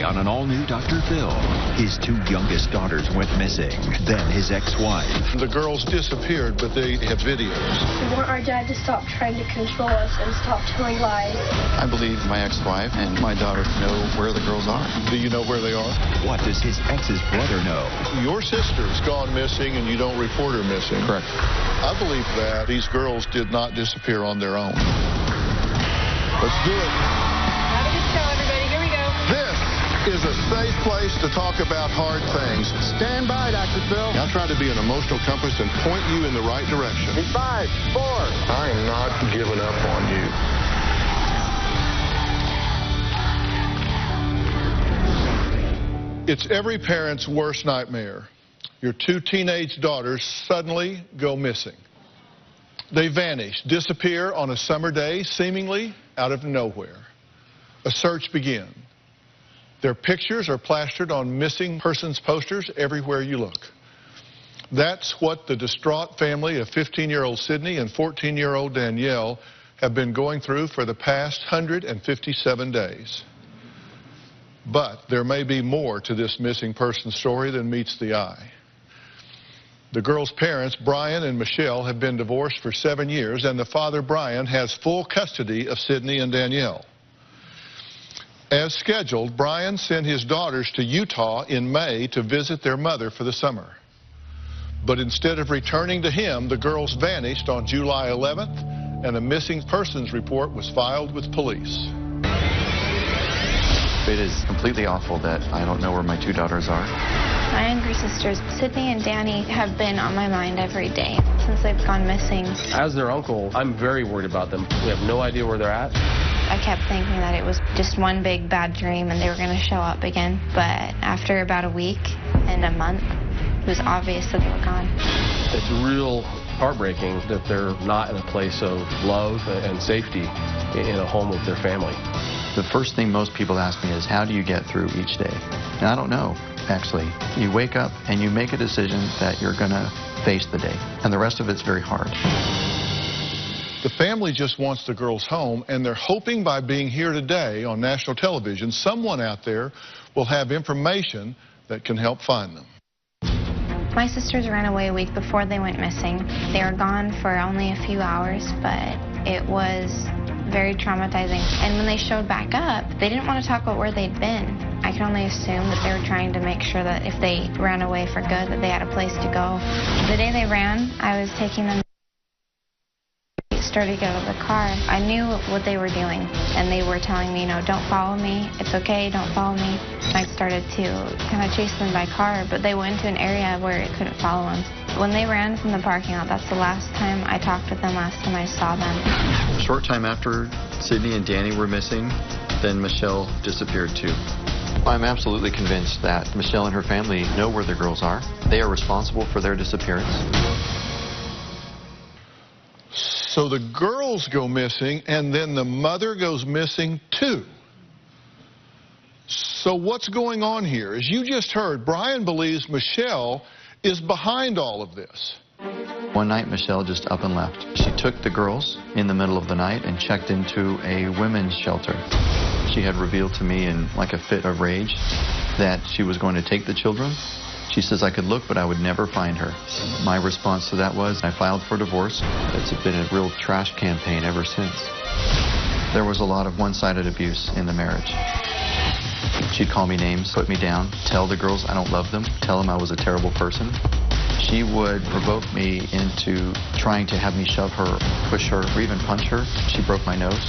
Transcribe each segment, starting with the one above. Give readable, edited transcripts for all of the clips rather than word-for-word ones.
Today on an all-new Dr. Phil. His two youngest daughters went missing, then his ex-wife. The girls disappeared, but they have videos. We want our dad to stop trying to control us and stop telling lies. I believe my ex-wife and my daughter know where the girls are. Do you know where they are? What does his ex's brother know? Your sister's gone missing and you don't report her missing. Correct. I believe that these girls did not disappear on their own. Let's do it. Have a good show, everybody. Here we go. This is a safe place to talk about hard things. Stand by, Dr. Phil. I'll try to be an emotional compass and point you in the right direction. In 5, 4. I am not giving up on you. It's every parent's worst nightmare. Your two teenage daughters suddenly go missing. They vanish, disappear on a summer day, seemingly out of nowhere. A search begins. Their pictures are plastered on missing persons posters everywhere you look. That's what the distraught family of 15-year-old Sydney and 14-year-old Danielle have been going through for the past 157 days. But there may be more to this missing person story than meets the eye. The girls' parents, Brian and Michelle, have been divorced for 7 years, and the father, Brian, has full custody of Sydney and Danielle. As scheduled, Brian sent his daughters to Utah in May to visit their mother for the summer. But instead of returning to him, the girls vanished on July 11th, and a missing persons report was filed with police. It is completely awful that I don't know where my two daughters are. My angry sisters, Sydney and Danny, have been on my mind every day since they've gone missing. As their uncle, I'm very worried about them. We have no idea where they're at. I kept thinking that it was just one big bad dream and they were going to show up again. But after about a week and a month, it was obvious that they were gone. It's real heartbreaking that they're not in a place of love and safety in a home with their family. The first thing most people ask me is, how do you get through each day? And I don't know, actually. You wake up and you make a decision that you're going to face the day. And the rest of it's very hard. The family just wants the girls home, and they're hoping by being here today on national television, someone out there will have information that can help find them. My sisters ran away a week before they went missing. They were gone for only a few hours, but it was very traumatizing. And when they showed back up, they didn't want to talk about where they'd been. I can only assume that they were trying to make sure that if they ran away for good, that they had a place to go. The day they ran, I was taking them. Started to get out of the car. I knew what they were doing, and they were telling me, don't follow me. It's okay, don't follow me. And I started to kind of chase them by car, but they went to an area where it couldn't follow them. When they ran from the parking lot, that's the last time I talked with them, last time I saw them. A short time after Sydney and Danny were missing, then Michelle disappeared too. I'm absolutely convinced that Michelle and her family know where the girls are. They are responsible for their disappearance. So the girls go missing, and then the mother goes missing too. So what's going on here? As you just heard, Brian believes Michelle is behind all of this. One night, Michelle just up and left. She took the girls in the middle of the night and checked into a women's shelter. She had revealed to me in like a fit of rage that she was going to take the children. She says I could look, but I would never find her. My response to that was I filed for divorce. It's been a real trash campaign ever since. There was a lot of one-sided abuse in the marriage. She'd call me names, put me down, tell the girls I don't love them, tell them I was a terrible person. She would provoke me into trying to have me shove her, push her, or even punch her. She broke my nose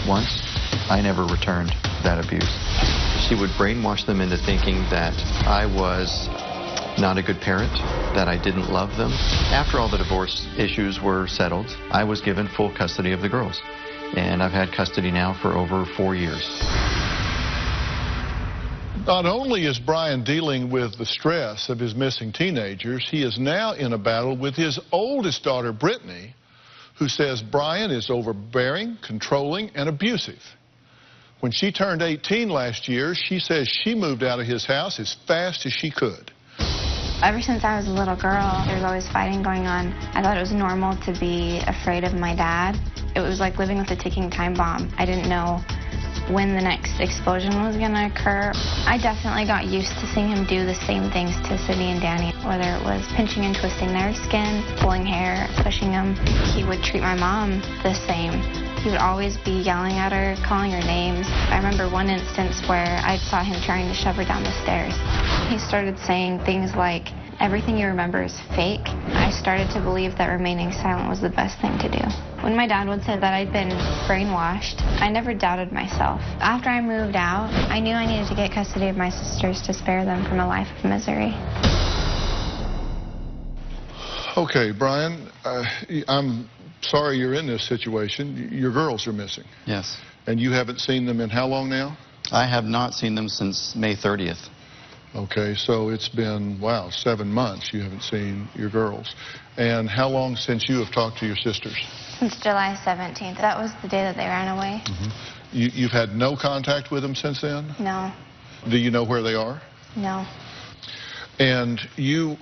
once. I never returned that abuse. She would brainwash them into thinking that I was not a good parent, that I didn't love them. After all the divorce issues were settled, I was given full custody of the girls. And I've had custody now for over 4 years. Not only is Brian dealing with the stress of his missing teenagers, he is now in a battle with his oldest daughter, Brittany, who says Brian is overbearing, controlling, and abusive. When she turned 18 last year, she says she moved out of his house as fast as she could. Ever since I was a little girl, there was always fighting going on. I thought it was normal to be afraid of my dad. It was like living with a ticking time bomb. I didn't know when the next explosion was going to occur. I definitely got used to seeing him do the same things to Sydney and Danny, whether it was pinching and twisting their skin, pulling hair, pushing them. He would treat my mom the same. He would always be yelling at her, calling her names. I remember one instance where I saw him trying to shove her down the stairs. He started saying things like, "Everything you remember is fake." I started to believe that remaining silent was the best thing to do. When my dad would say that I'd been brainwashed, I never doubted myself. After I moved out, I knew I needed to get custody of my sisters to spare them from a life of misery. Okay, Brian, I'm sorry you're in this situation. Your girls are missing. Yes. And you haven't seen them in how long now? I have not seen them since May 30th. Okay, so it's been, wow, 7 months you haven't seen your girls. And how long since you have talked to your sisters? Since July 17th. That was the day that they ran away. You've had no contact with them since then? No. Do you know where they are? No. And you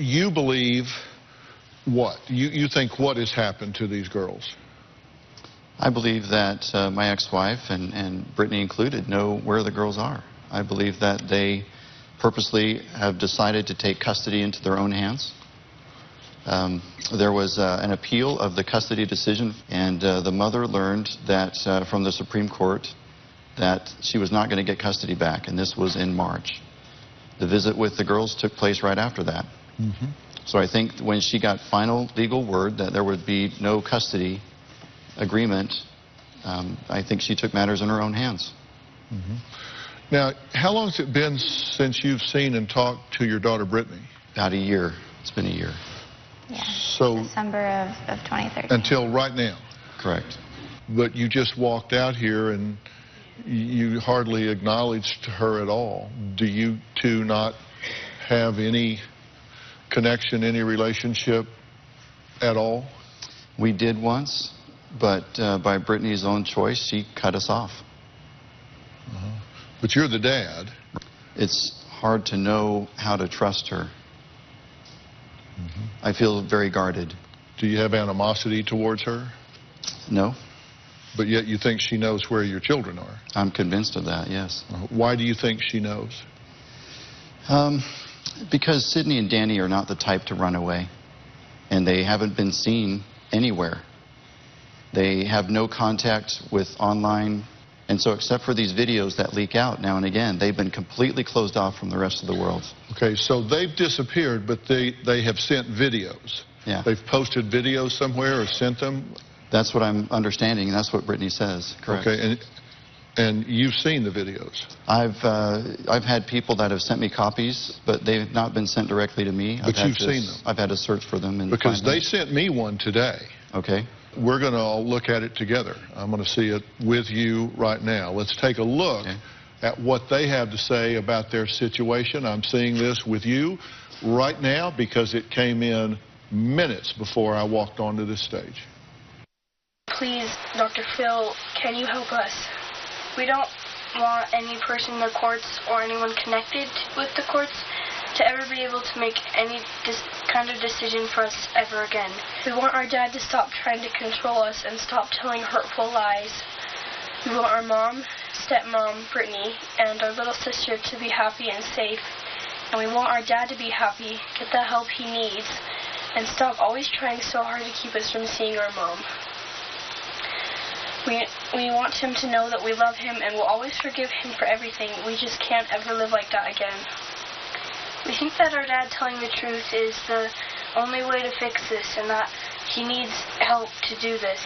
believe what? You think what has happened to these girls? I believe that my ex-wife, and Brittany included, know where the girls are. I believe that they purposely have decided to take custody into their own hands. There was an appeal of the custody decision, and the mother learned that from the Supreme Court that she was not going to get custody back, and this was in March. The visit with the girls took place right after that. So I think when she got final legal word that there would be no custody agreement, I think she took matters in her own hands. Now, how long has it been since you've seen and talked to your daughter Brittany? About a year. It's been a year. Yeah. So December of 2013. until right now? Correct. But you just walked out here and you hardly acknowledged her at all. Do you two not have any connection, any relationship at all? We did once, but by Brittany's own choice, she cut us off. But you're the dad. It's hard to know how to trust her. I feel very guarded. Do you have animosity towards her? No. But yet you think she knows where your children are? I'm convinced of that, yes. Why do you think she knows? Because Sydney and Danny are not the type to run away, and they haven't been seen anywhere. They have no contact with online, and so except for these videos that leak out now and again, they've been completely closed off from the rest of the world. Okay, so they've disappeared, but they have sent videos. Yeah. They've posted videos somewhere or sent them? That's what I'm understanding, and that's what Brittany says. Correct. Okay, and you've seen the videos? I've had people that have sent me copies, but they've not been sent directly to me. But you've seen them? I've had to search for them. And because they sent me one today. Okay. We're going to all look at it together. I'm going to see it with you right now. Let's take a look at what they have to say about their situation. I'm seeing this with you right now because it came in minutes before I walked onto this stage. Please, Dr. Phil, can you help us? We don't want any person in the courts or anyone connected with the courts to ever be able to make any kind of decision for us ever again. We want our dad to stop trying to control us and stop telling hurtful lies. We want our mom, stepmom, Brittany, and our little sister to be happy and safe. And we want our dad to be happy, get the help he needs, and stop always trying so hard to keep us from seeing our mom. We want him to know that we love him and will always forgive him for everything. We just can't ever live like that again. We think that our dad telling the truth is the only way to fix this and that he needs help to do this.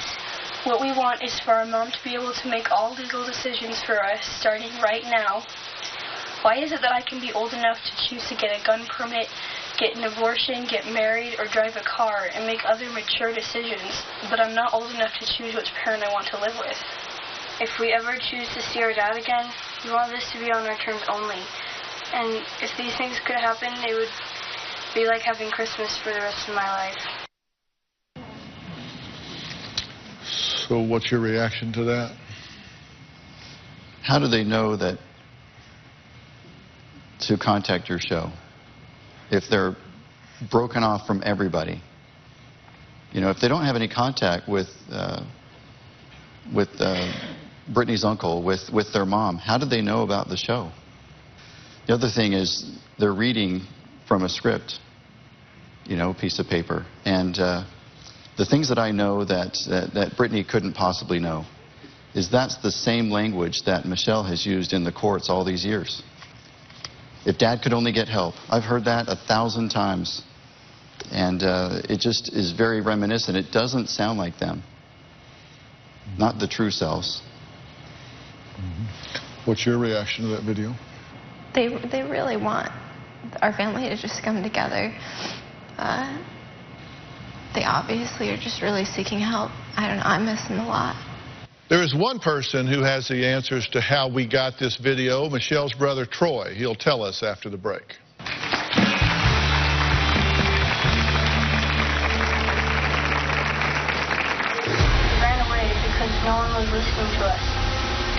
What we want is for our mom to be able to make all legal decisions for us starting right now. Why is it that I can be old enough to choose to get a gun permit, get an abortion, get married, or drive a car and make other mature decisions, but I'm not old enough to choose which parent I want to live with? If we ever choose to see our dad again, we want this to be on our terms only. And if these things could happen, it would be like having Christmas for the rest of my life. So what's your reaction to that? How do they know that to contact your show if they're broken off from everybody? You know, if they don't have any contact with Brittany's uncle with their mom. How did they know about the show? The other thing is they're reading from a script, you know, a piece of paper. And the things that I know that Brittany couldn't possibly know is that's the same language that Michelle has used in the courts all these years. If Dad could only get help. I've heard that 1,000 times. And it just is very reminiscent. It doesn't sound like them. Not the true selves. What's your reaction to that video? They really want our family to just come together. They obviously are just really seeking help. I don't know, I miss them a lot. There is one person who has the answers to how we got this video, Michelle's brother, Troy. He'll tell us after the break. No one was listening to us,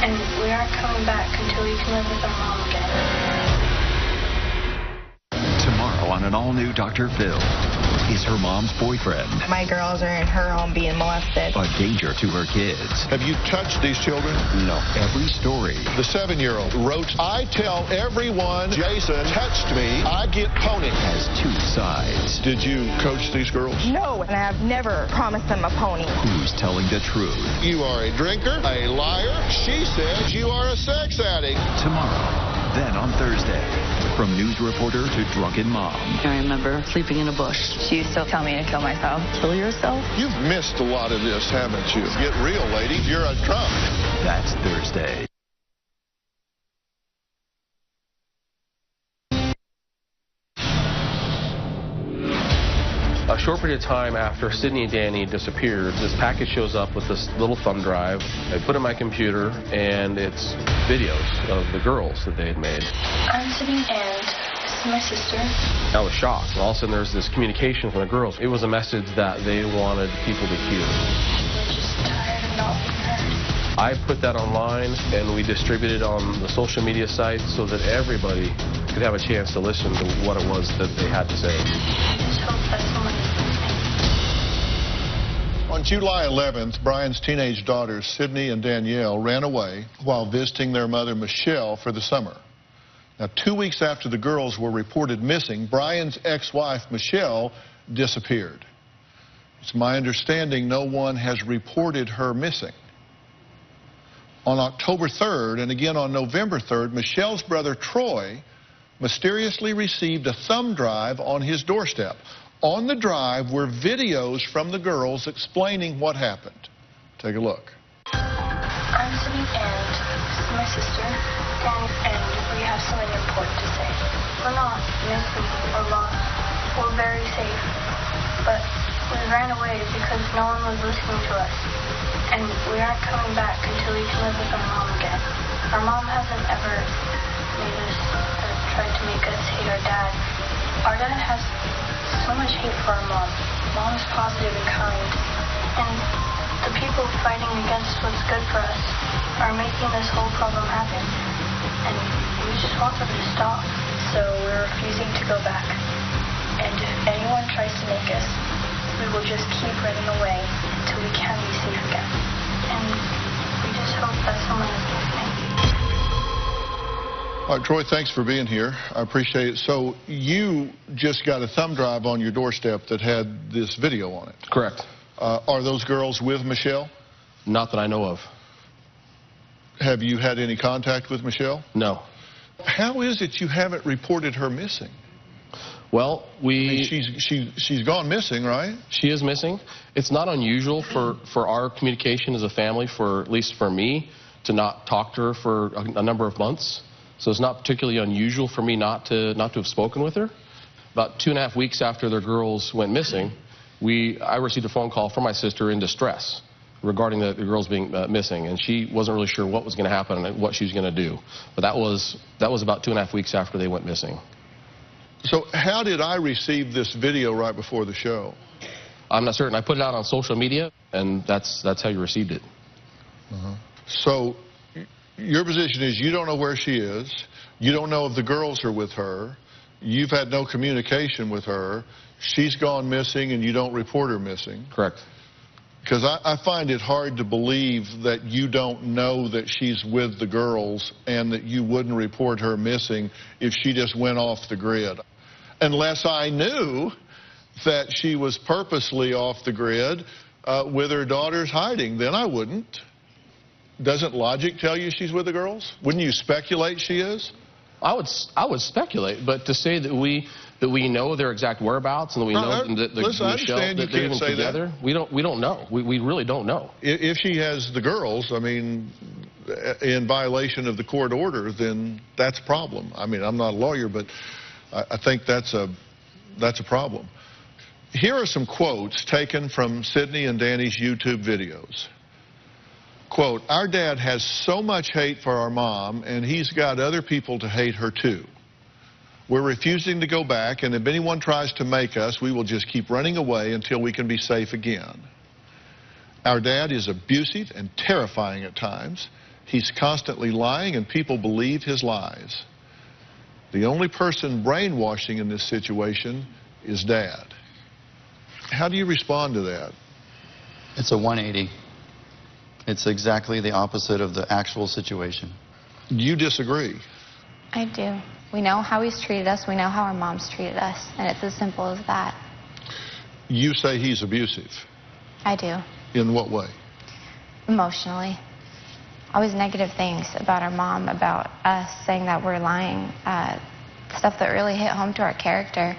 and we aren't coming back until we can live with our mom again. Tomorrow on an all-new Dr. Phil, is her mom's boyfriend My girls are in her home being molested. a danger to her kids? Have you touched these children? No. Every story The 7-year-old wrote, I tell everyone Jason touched me, I get pony. has two sides. Did you coach these girls? No, and I have never promised them a pony. Who's telling the truth? You are a drinker, a liar. She says you are a sex addict. Tomorrow, then on Thursday, from news reporter to drunken mom. I remember sleeping in a bush. She used to tell me to kill myself. Kill yourself? You've missed a lot of this, haven't you? Get real, lady. You're a drunk. That's Thursday. A short period of time after Sydney and Danny disappeared, this package shows up with this little thumb drive. I put it in my computer, and it's videos of the girls that they had made. I'm Sydney, and this is my sister. I was shocked. All of a sudden, there's this communication from the girls. It was a message that they wanted people to hear. We're just tired of not being heard. I put that online, and we distributed it on the social media sites so that everybody could have a chance to listen to what it was that they had to say. I just hope that someone is listening. On July 11th, Brian's teenage daughters, Sydney and Danielle, ran away while visiting their mother, Michelle, for the summer. Now, 2 weeks after the girls were reported missing, Brian's ex-wife, Michelle, disappeared. It's my understanding no one has reported her missing. On October 3rd and again on November 3rd, Michelle's brother, Troy, mysteriously received a thumb drive on his doorstep. On the drive were videos from the girls explaining what happened. Take a look. I'm Sydney, and this is my sister, and we have something important to say. We're not missing or lost. We're very safe, but we ran away because no one was listening to us, and we aren't coming back until we can live with our mom again. Our mom hasn't ever made us or tried to make us hate our dad. Our dad has so much hate for our mom. Mom is positive and kind, and the people fighting against what's good for us are making this whole problem happen, and we just want them to stop. So we're refusing to go back, and if anyone tries to make us, we will just keep running away until we can be safe again. And we just hope that someone is listening. All right, Troy, thanks for being here. I appreciate it. So you just got a thumb drive on your doorstep that had this video on it. Correct. Are those girls with Michelle? Not that I know of. Have you had any contact with Michelle? No. How is it you haven't reported her missing? Well, I mean, she's gone missing, right? She is missing. It's not unusual for our communication as a family, for at least for me, to not talk to her for a number of months. So it's not particularly unusual for me not to have spoken with her. About 2.5 weeks after their girls went missing, I received a phone call from my sister in distress regarding the girls being missing, and she wasn't really sure what was going to happen and what she was going to do. But that was about 2.5 weeks after they went missing. So how did I receive this video right before the show? I'm not certain. I put it out on social media, and that's how you received it. So your position is you don't know where she is. You don't know if the girls are with her. You've had no communication with her. She's gone missing, and you don't report her missing. Correct. Because I find it hard to believe that you don't know that she's with the girls and that you wouldn't report her missing if she just went off the grid. Unless I knew that she was purposely off the grid with her daughters hiding, then I wouldn't. Doesn't logic tell you she's with the girls? Wouldn't you speculate she is? I would speculate, but to say that we know their exact whereabouts and that we know that Michelle, that they're even together, we don't know. We really don't know. If she has the girls, I mean, in violation of the court order, then that's a problem. I mean, I'm not a lawyer, but I think that's a problem. Here are some quotes taken from Sydney and Danny's YouTube videos. Quote, "Our dad has so much hate for our mom, and he's got other people to hate her too. We're refusing to go back, and if anyone tries to make us, we will just keep running away until we can be safe again. Our dad is abusive and terrifying at times. He's constantly lying, and people believe his lies. The only person brainwashing in this situation is Dad." How do you respond to that? It's a 180. It's exactly the opposite of the actual situation. Do you disagree? I do. We know how he's treated us. We know how our mom's treated us. And it's as simple as that. You say he's abusive. I do. In what way? Emotionally. Always negative things about our mom, about us, saying that we're lying. Stuff that really hit home to our character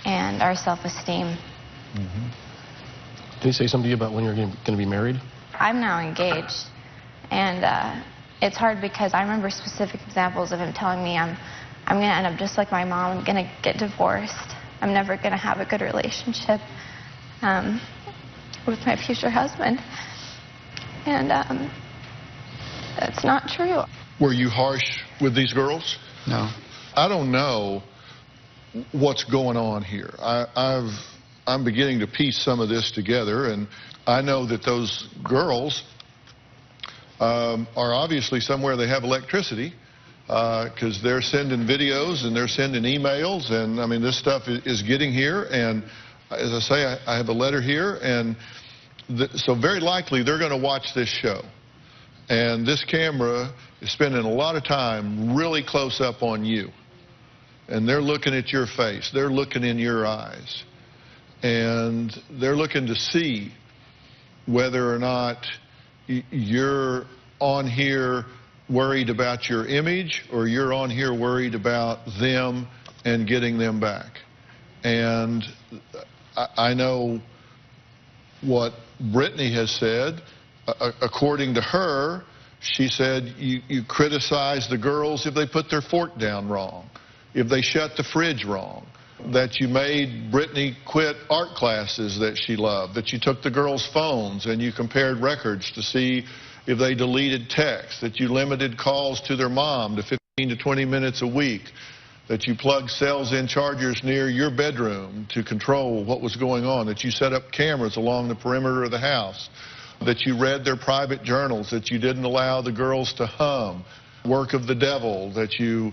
and our self-esteem. Mm-hmm. Did he say something to you about when you're going to be married? I'm now engaged, and it's hard because I remember specific examples of him telling me I'm going to end up just like my mom. I'm going to get divorced. I'm never going to have a good relationship with my future husband. And that's not true. Were you harsh with these girls? No. I don't know what's going on here. I'm beginning to piece some of this together, and I know that those girls are obviously somewhere they have electricity, because they're sending videos and they're sending emails, and I mean, this stuff is getting here, and as I say, I have a letter here, and so very likely they're going to watch this show, and this camera is spending a lot of time really close up on you, and they're looking at your face, they're looking in your eyes, and they're looking to see whether or not you're on here worried about your image or you're on here worried about them and getting them back. And I know what Brittany has said. According to her, she said you criticize the girls if they put their fork down wrong, if they shut the fridge wrong, that you made Brittany quit art classes that she loved, that you took the girls' phones and you compared records to see if they deleted texts, that you limited calls to their mom to 15 to 20 minutes a week, that you plugged cells-in chargers near your bedroom to control what was going on, that you set up cameras along the perimeter of the house, that you read their private journals, that you didn't allow the girls to hum, work of the devil, that you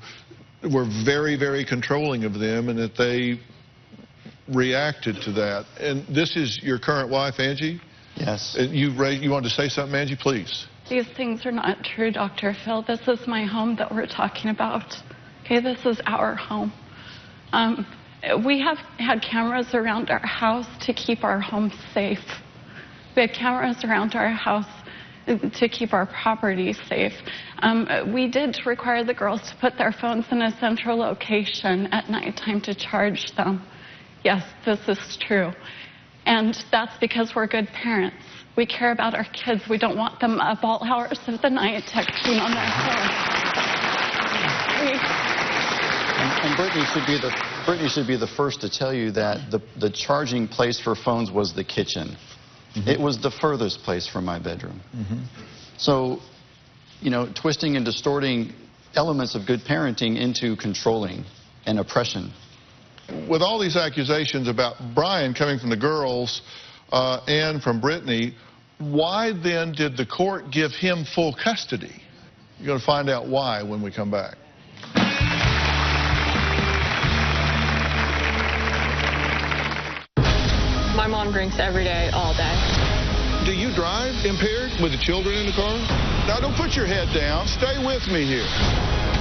were very, very controlling of them, and that they reacted to that. And this is your current wife, Angie? Yes. You wanted to say something, Angie? Please. These things are not true, Dr. Phil. This is my home that we're talking about. Okay, this is our home. We have had cameras around our house to keep our home safe. We had cameras around our house to keep our property safe. We did require the girls to put their phones in a central location at nighttime to charge them. Yes, this is true. And that's because we're good parents. We care about our kids. We don't want them up all hours of the night texting on their phone. And Brittany should be the first to tell you that the charging place for phones was the kitchen. Mm-hmm. It was the furthest place from my bedroom. Mm-hmm. So, you know, twisting and distorting elements of good parenting into controlling and oppression. With all these accusations about Brian coming from the girls and from Brittany, why then did the court give him full custody? You're going to find out why when we come back. My mom drinks every day, all day. Do you drive impaired with the children in the car? Now, don't put your head down. Stay with me here.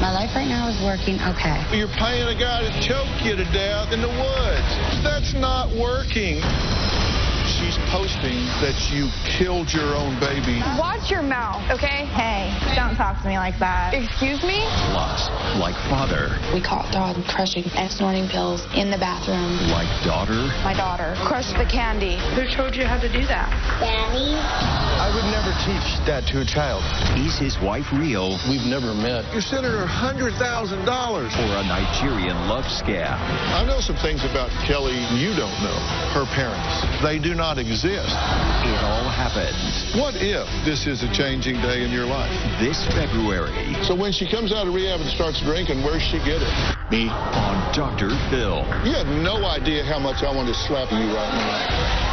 My life right now is working okay. You're paying a guy to choke you to death in the woods. That's not working. She's posting that you killed your own baby. Watch your mouth, okay? Hey, don't talk to me like that. Excuse me? Plus, like father. We caught Todd crushing and snorting pills in the bathroom. Like daughter. My daughter crushed the candy. Who told you how to do that? Daddy? I would never teach that to a child. Is his wife real? We've never met. You're sending her $100,000. Or a Nigerian love scam? I know some things about Kelly you don't know. Her parents. They do not exist. It all happens What if this is a changing day in your life? this February So when she comes out of rehab and starts drinking, where's she get it? Me. on Dr. Phil. You have no idea how much I want to slap you right now.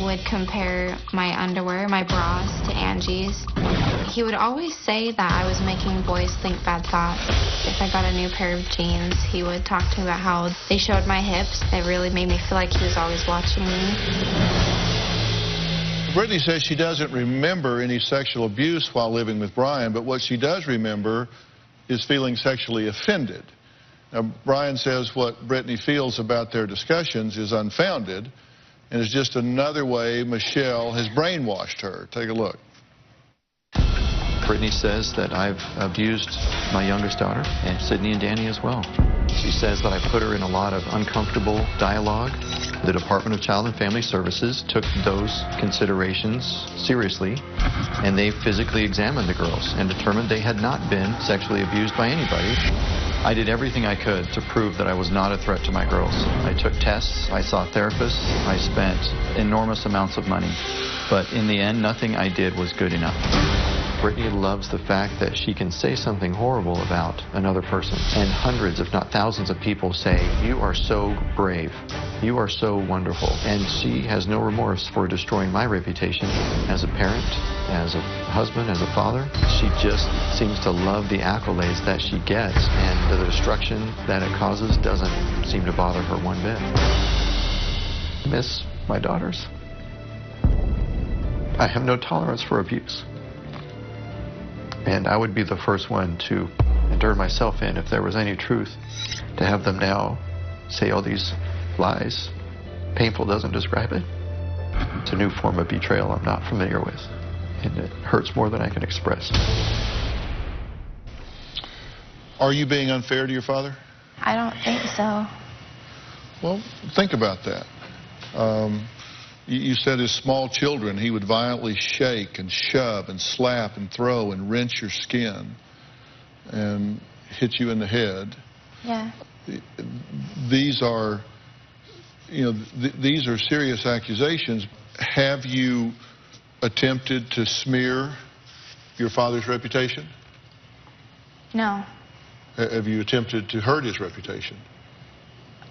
Would compare my underwear, my bras, to Angie's. He would always say that I was making boys think bad thoughts. If I got a new pair of jeans, he would talk to me about how they showed my hips. It really made me feel like he was always watching me. Brittany says she doesn't remember any sexual abuse while living with Brian, but what she does remember is feeling sexually offended. Now, Brian says what Brittany feels about their discussions is unfounded, and it's just another way Michelle has brainwashed her. Take a look. Brittany says that I've abused my youngest daughter, and Sydney and Danny as well. She says that I put her in a lot of uncomfortable dialogue. The Department of Child and Family Services took those considerations seriously, and they physically examined the girls and determined they had not been sexually abused by anybody. I did everything I could to prove that I was not a threat to my girls. I took tests, I saw therapists, I spent enormous amounts of money. But in the end, nothing I did was good enough. Brittany loves the fact that she can say something horrible about another person. And hundreds, if not thousands of people say, "You are so brave. You are so wonderful." And she has no remorse for destroying my reputation as a parent, as a husband, as a father. She just seems to love the accolades that she gets, and the destruction that it causes doesn't seem to bother her one bit. I miss my daughters. I have no tolerance for abuse. And I would be the first one to endure myself in if there was any truth. To have them now say all these lies, painful doesn't describe it. It's a new form of betrayal I'm not familiar with. And it hurts more than I can express. Are you being unfair to your father? I don't think so. Well, think about that. You said as small children he would violently shake and shove and slap and throw and wrench your skin and hit you in the head. Yeah. These are, these are serious accusations. Have you attempted to smear your father's reputation? No. Have you attempted to hurt his reputation?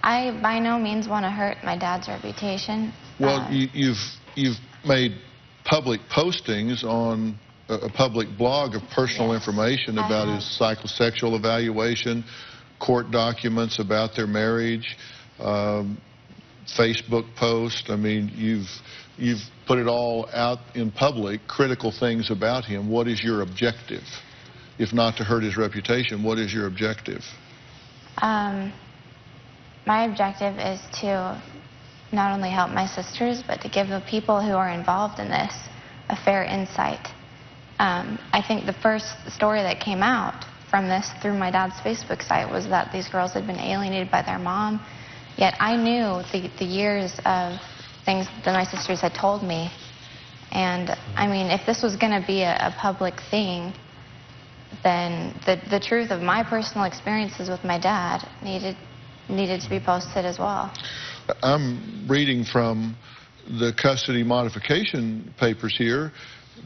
I by no means want to hurt my dad's reputation. Well, you've made public postings on a public blog of personal information about his psychosexual evaluation, court documents about their marriage, Facebook post. I mean, you've put it all out in public, critical things about him. What is your objective? If not to hurt his reputation, what is your objective? My objective is to not only help my sisters, but to give the people who are involved in this a fair insight. I think the first story that came out from this through my dad's Facebook site was that these girls had been alienated by their mom. Yet I knew the years of things that my sisters had told me. And, I mean, if this was going to be a public thing, then the truth of my personal experiences with my dad needed to be posted as well. I'm reading from the custody modification papers here.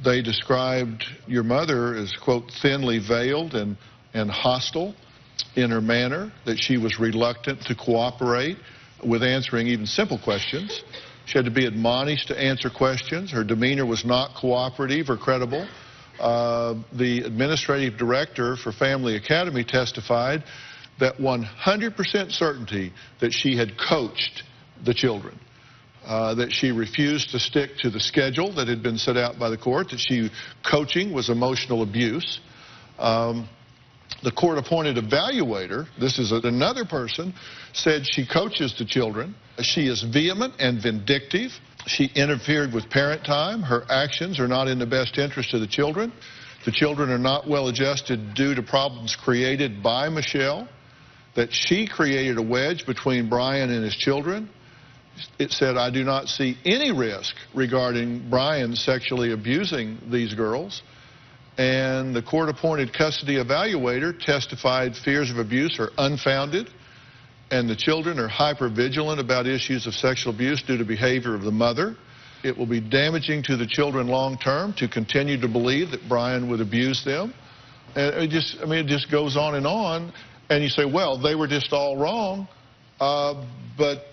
They described your mother as, quote, thinly veiled and hostile in her manner, that she was reluctant to cooperate with answering even simple questions. She had to be admonished to answer questions. Her demeanor was not cooperative or credible. The administrative director for Family Academy testified that 100% certainty that she had coached the children, that she refused to stick to the schedule that had been set out by the court, that coaching was emotional abuse. The court-appointed evaluator, this is another person, said she coaches the children. She is vehement and vindictive. She interfered with parent time. Her actions are not in the best interest of the children. The children are not well adjusted due to problems created by Michelle, that she created a wedge between Brian and his children. It said, I do not see any risk regarding Brian sexually abusing these girls. And the court-appointed custody evaluator testified fears of abuse are unfounded, and the children are hypervigilant about issues of sexual abuse due to behavior of the mother. It will be damaging to the children long-term to continue to believe that Brian would abuse them. And it just goes on. And you say, well, they were just all wrong. But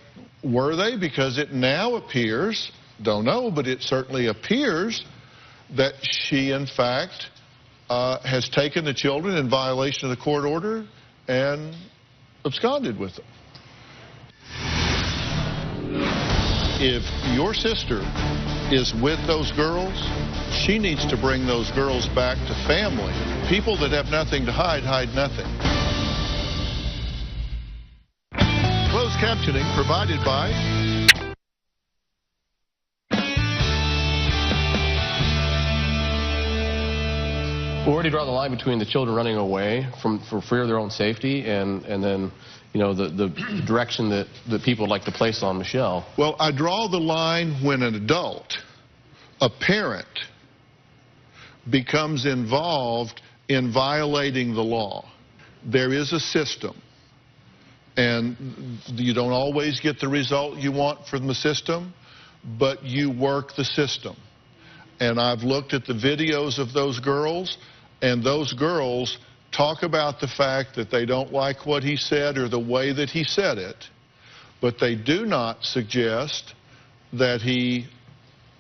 were they? Because it now appears, don't know, but it certainly appears that she, in fact, has taken the children in violation of the court order and absconded with them. If your sister is with those girls, she needs to bring those girls back to family. People that have nothing to hide, hide nothing. Closed captioning provided by... Where do you draw the line between the children running away for fear of their own safety and then, you know, the direction that people would like to place on Michelle? Well, I draw the line when an adult, a parent, becomes involved in violating the law. There is a system, and you don't always get the result you want from the system, but you work the system. And I've looked at the videos of those girls, and those girls talk about the fact that they don't like what he said or the way that he said it, but they do not suggest that he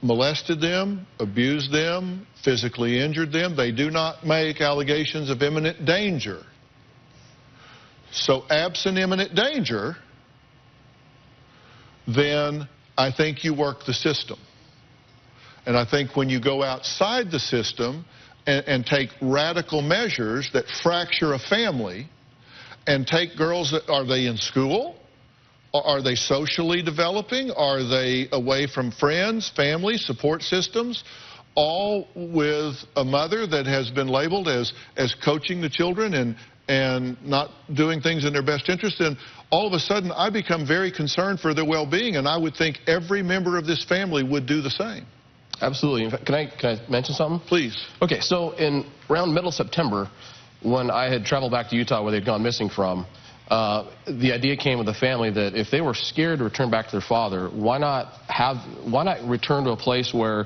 molested them, abused them, physically injured them. They do not make allegations of imminent danger. So absent imminent danger, then I think you work the system. And I think when you go outside the system and take radical measures that fracture a family and take girls that, are they in school? Are they socially developing? Are they away from friends, family, support systems? All with a mother that has been labeled as coaching the children and not doing things in their best interest. And all of a sudden, I become very concerned for their well-being, and I would think every member of this family would do the same. Absolutely. In fact, can I mention something? Please. Okay, so around middle September, when I had traveled back to Utah where they'd gone missing from, the idea came with the family that if they were scared to return back to their father, why not return to a place where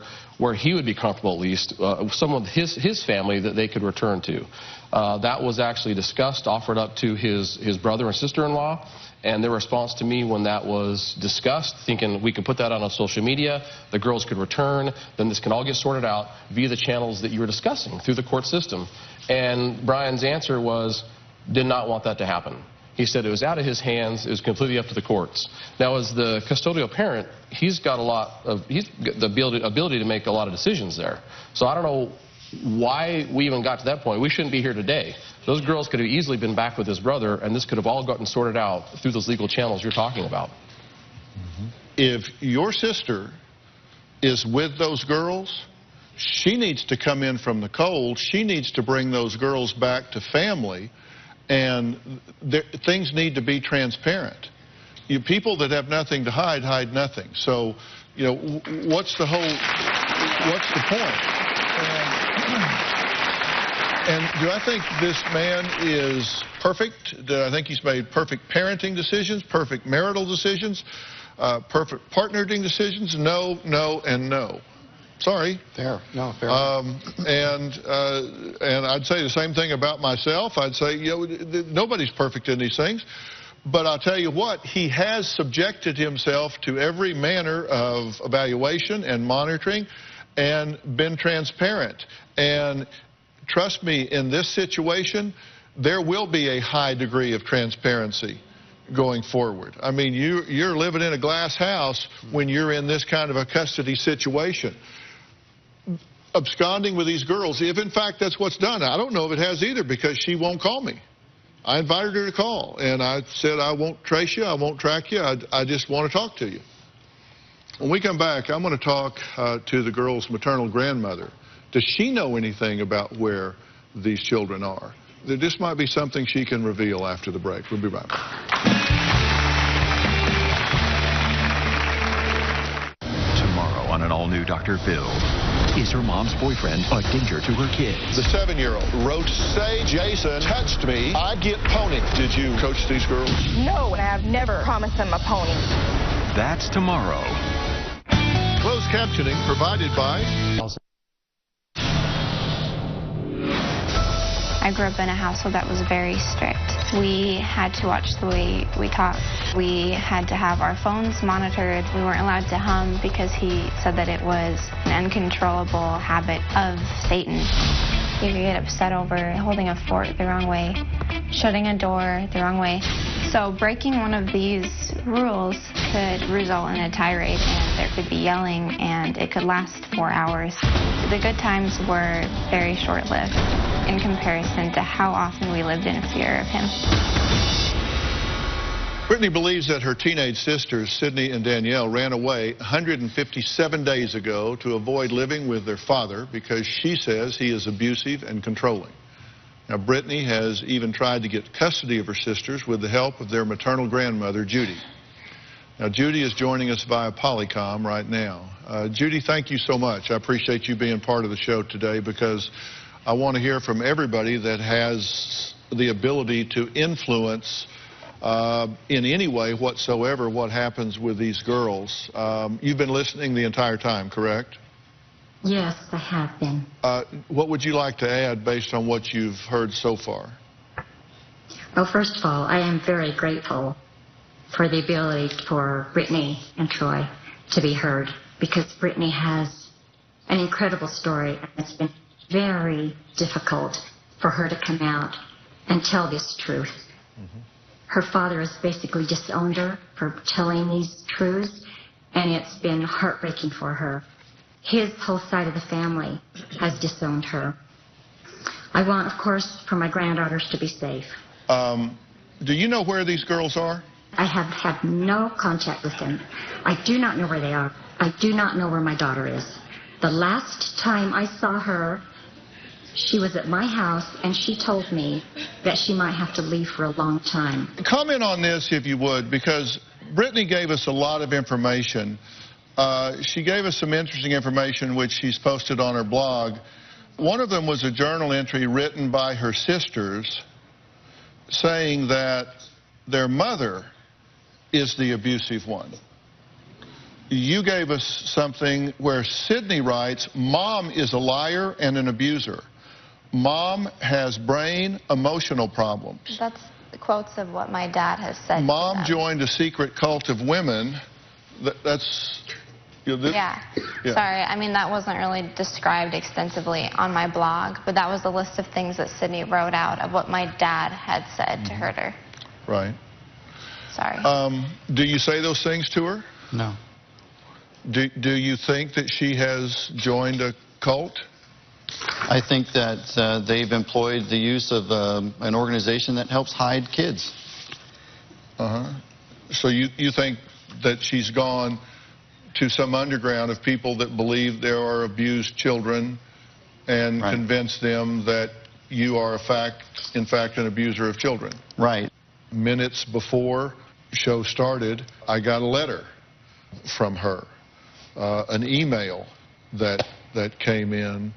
he would be comfortable, at least, some of his family that they could return to. That was actually discussed, offered up to his brother and sister-in-law, and their response to me when that was discussed, thinking we could put that on social media, the girls could return, then this can all get sorted out via the channels that you were discussing through the court system. And Brian's answer was, did not want that to happen. He said it was out of his hands, it was completely up to the courts. Now, as the custodial parent, he's got the ability to make a lot of decisions there. So I don't know why we even got to that point. We shouldn't be here today. Those girls could have easily been back with his brother, and this could have all gotten sorted out through those legal channels you're talking about. If your sister is with those girls, she needs to come in from the cold. She needs to bring those girls back to family, and things need to be transparent. People that have nothing to hide, hide nothing. So, you know, what's the point? And do I think this man is perfect? Do I think he's made perfect parenting decisions, perfect marital decisions, perfect partnering decisions? No, no, and no. Sorry. Fair. No, fair. And I'd say the same thing about myself. I'd say, you know, nobody's perfect in these things. But I'll tell you what, he has subjected himself to every manner of evaluation and monitoring and been transparent. And trust me, in this situation, there will be a high degree of transparency going forward. I mean, you're living in a glass house when you're in this kind of a custody situation. Absconding with these girls, if in fact that's what's done, I don't know if it has either, because she won't call me. I invited her to call, and I said, I won't trace you, I won't track you, I just want to talk to you. When we come back, I'm going to talk to the girl's maternal grandmother. Does she know anything about where these children are? This might be something she can reveal after the break. We'll be right back. Tomorrow on an all-new Dr. Phil. Is her mom's boyfriend a danger to her kids? The 7-year-old wrote, "Say Jason touched me, I get pony." Did you coach these girls? No, and I've never promised them a pony. That's tomorrow. Closed captioning provided by... I grew up in a household that was very strict. We had to watch the way we talked. We had to have our phones monitored. We weren't allowed to hum because he said that it was an uncontrollable habit of Satan. You could get upset over holding a fork the wrong way, shutting a door the wrong way. So breaking one of these rules could result in a tirade, and there could be yelling, and it could last 4 hours. The good times were very short-lived in comparison to how often we lived in fear of him. Brittany believes that her teenage sisters, Sydney and Danielle, ran away 157 days ago to avoid living with their father because she says he is abusive and controlling. Now, Brittany has even tried to get custody of her sisters with the help of their maternal grandmother, Judy. Now, Judy is joining us via Polycom right now. Judy, thank you so much. I appreciate you being part of the show today, because I want to hear from everybody that has the ability to influence in any way whatsoever what happens with these girls. You've been listening the entire time, correct? Yes, I have been. What would you like to add based on what you've heard so far? Well, first of all, I am very grateful for the ability for Brittany and Troy to be heard, because Brittany has an incredible story, and it's been very difficult for her to come out and tell this truth. Mm-hmm. Her father has basically disowned her for telling these truths, and it's been heartbreaking for her. His whole side of the family has disowned her. I want, of course, for my granddaughters to be safe. Do you know where these girls are? I have had no contact with them. I do not know where they are. I do not know where my daughter is. The last time I saw her, she was at my house, and she told me that she might have to leave for a long time. Comment on this, if you would, because Brittany gave us a lot of information. She gave us some interesting information which she's posted on her blog. One of them was a journal entry written by her sisters saying that their mother is the abusive one. You gave us something where Sydney writes, "Mom is a liar and an abuser. Mom has brain emotional problems." That's quotes of what my dad has said. Mom joined a secret cult of women. That's... You know, yeah. Sorry, I mean, that wasn't really described extensively on my blog, but that was the list of things that Sydney wrote out of what my dad had said to hurt her. Right. Sorry. Do you say those things to her? No. Do you think that she has joined a cult? I think that they've employed the use of an organization that helps hide kids. Uh-huh. So you think that she's gone to some underground of people that believe there are abused children and convince them that you are in fact an abuser of children? Right. Minutes before the show started, I got a letter from her, an email that came in.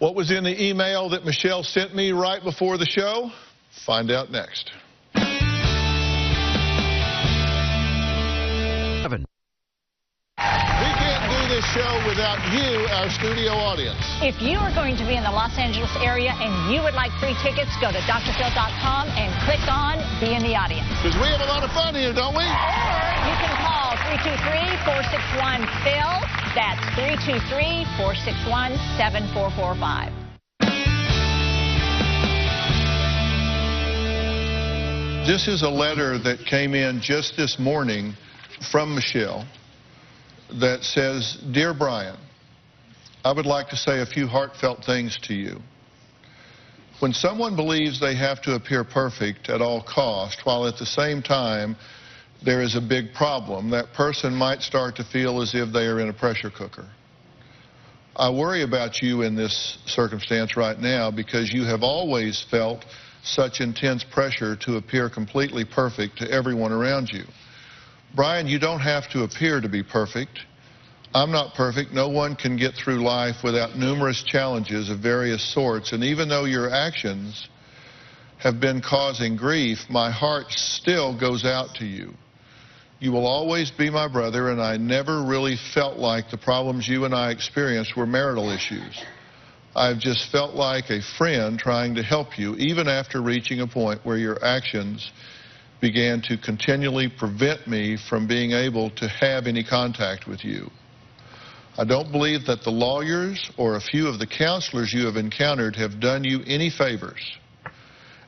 What was in the email that Michelle sent me right before the show? Find out next. We can't do this show without you, our studio audience. If you are going to be in the Los Angeles area and you would like free tickets, go to drphil.com and click on Be in the Audience. Because we have a lot of fun here, don't we? Or you can call 323-461-PHIL. That's 323-461-7445. This is a letter that came in just this morning from Michelle that says, "Dear Brian, I would like to say a few heartfelt things to you. When someone believes they have to appear perfect at all cost, while at the same time there is a big problem, that person might start to feel as if they are in a pressure cooker. I worry about you in this circumstance right now because you have always felt such intense pressure to appear completely perfect to everyone around you. Brian, you don't have to appear to be perfect. I'm not perfect. No one can get through life without numerous challenges of various sorts, and even though your actions have been causing grief, my heart still goes out to you. You will always be my brother, and I never really felt like the problems you and I experienced were marital issues. I've just felt like a friend trying to help you, even after reaching a point where your actions began to continually prevent me from being able to have any contact with you. I don't believe that the lawyers or a few of the counselors you have encountered have done you any favors.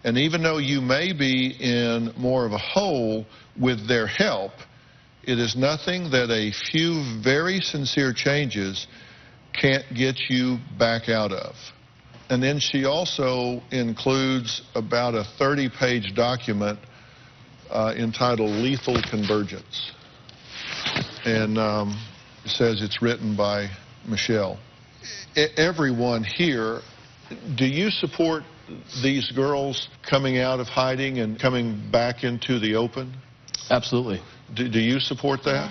And even though you may be in more of a hole with their help, it is nothing that a few very sincere changes can't get you back out of." And then she also includes about a 30-page document entitled Lethal Convergence. And it says it's written by Michelle. Everyone here, do you support these girls coming out of hiding and coming back into the open? Absolutely. Do you support that?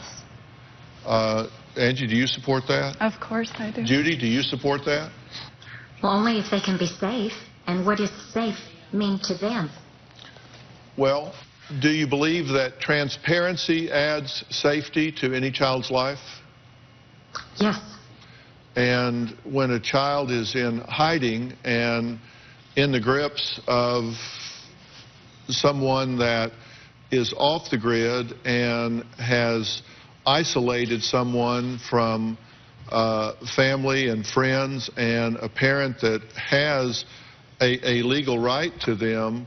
Yes. Angie, do you support that? Of course I do. Judy, do you support that? Well, only if they can be safe. And what does safe mean to them? Well, do you believe that transparency adds safety to any child's life? Yes. And when a child is in hiding and in the grips of someone that is off the grid and has isolated someone from family and friends and a parent that has a legal right to them,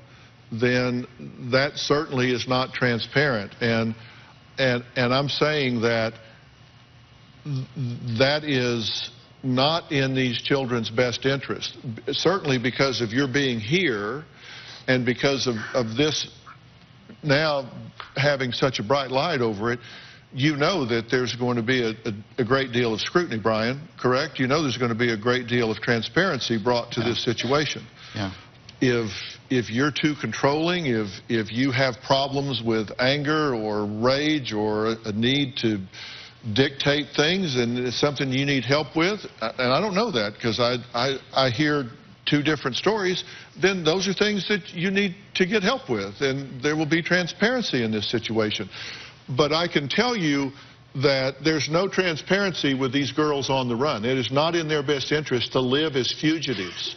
then that certainly is not transparent. And I'm saying that that is not in these children's best interest. Certainly because of your being here and because of this now having such a bright light over it, you know that there's going to be a great deal of scrutiny, Brian, correct? You know there's going to be a great deal of transparency brought to this situation. Yeah. If you're too controlling, if you have problems with anger or rage or a need to dictate things and it's something you need help with, and I don't know that because I hear two different stories, then those are things that you need to get help with, and there will be transparency in this situation. But I can tell you that there's no transparency with these girls on the run. It is not in their best interest to live as fugitives.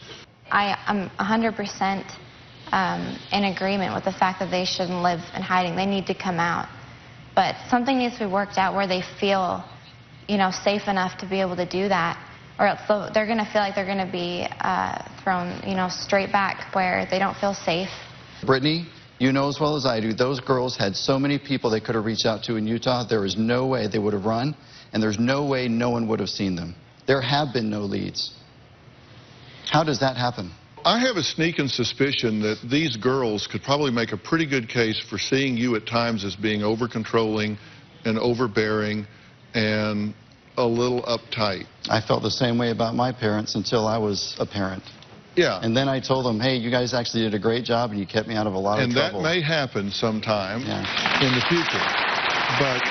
I am 100% in agreement with the fact that they shouldn't live in hiding. They need to come out. But something needs to be worked out where they feel, safe enough to be able to do that, or else they're going to feel like they're going to be thrown, straight back where they don't feel safe. Brittany, you know as well as I do, those girls had so many people they could have reached out to in Utah. There is no way they would have run, and there's no way no one would have seen them. There have been no leads. How does that happen? I have a sneaking suspicion that these girls could probably make a pretty good case for seeing you at times as being over-controlling and overbearing and a little uptight. I felt the same way about my parents until I was a parent. Yeah. And then I told them, hey, you guys actually did a great job and you kept me out of a lot of trouble. And that may happen sometime in the future. But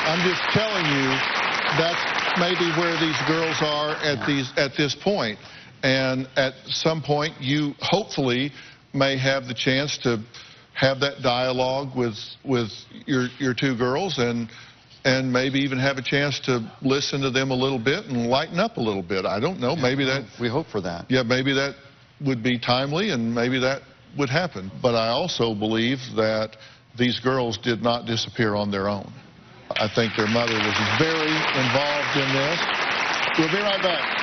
I'm just telling you that's maybe where these girls are at this point. And at some point, you hopefully may have the chance to have that dialogue with your two girls and maybe even have a chance to listen to them a little bit and lighten up a little bit. I don't know. Maybe that... We hope for that. Yeah, maybe that would be timely and maybe that would happen. But I also believe that these girls did not disappear on their own. I think their mother was very involved in this. We'll be right back.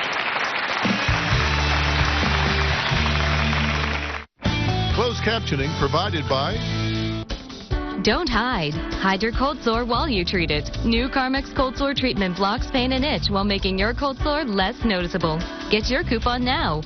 Closed captioning provided by Don't hide. Hide your cold sore while you treat it. New Carmex Cold Sore Treatment blocks pain and itch while making your cold sore less noticeable. Get your coupon now.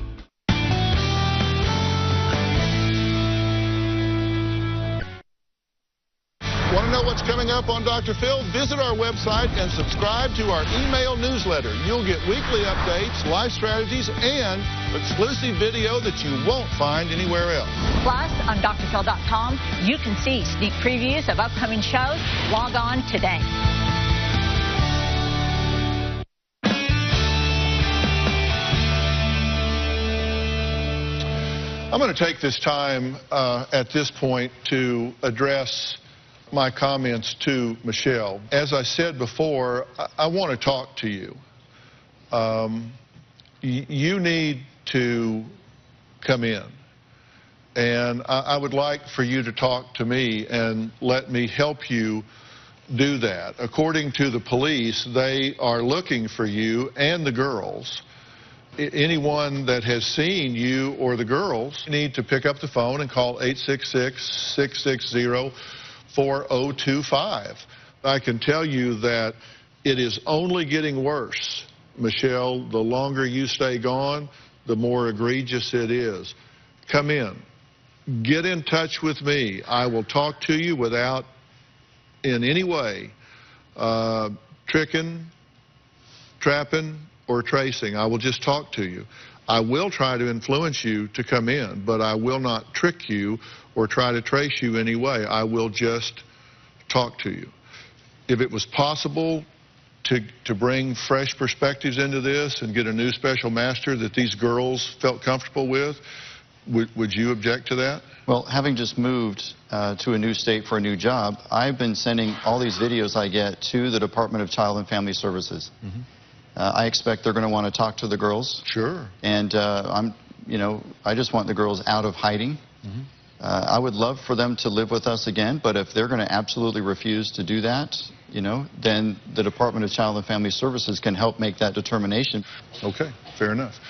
Want to know what's coming up on Dr. Phil? Visit our website and subscribe to our email newsletter. You'll get weekly updates, life strategies, and exclusive video that you won't find anywhere else. Plus, on drphil.com, you can see sneak previews of upcoming shows. Log on today. I'm going to take this time at this point to address my comments to Michelle. As I said before, I want to talk to you. You need to come in. And I would like for you to talk to me and let me help you do that. According to the police, they are looking for you and the girls. Anyone that has seen you or the girls need to pick up the phone and call 866-660-4025. I can tell you that it is only getting worse, Michelle. The longer you stay gone, the more egregious it is. Come in. Get in touch with me. I will talk to you without in any way tricking, trapping, or tracing. I will just talk to you. I will try to influence you to come in, but I will not trick you or try to trace you anyway. I will just talk to you. If it was possible to bring fresh perspectives into this and get a new special master that these girls felt comfortable with, would you object to that? Well, having just moved to a new state for a new job, I've been sending all these videos I get to the Department of Child and Family Services. Mm-hmm. I expect they're going to want to talk to the girls. Sure. And I just want the girls out of hiding. Mm-hmm. I would love for them to live with us again, but if they're going to absolutely refuse to do that, then the Department of Child and Family Services can help make that determination. Okay, fair enough.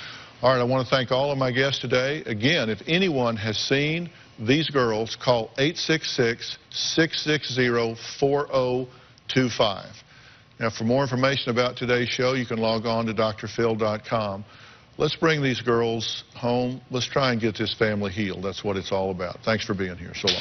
All right, I want to thank all of my guests today. Again, if anyone has seen these girls, call 866-660-4025. Now, for more information about today's show, you can log on to drphil.com. Let's bring these girls home. Let's try and get this family healed. That's what it's all about. Thanks for being here. So long.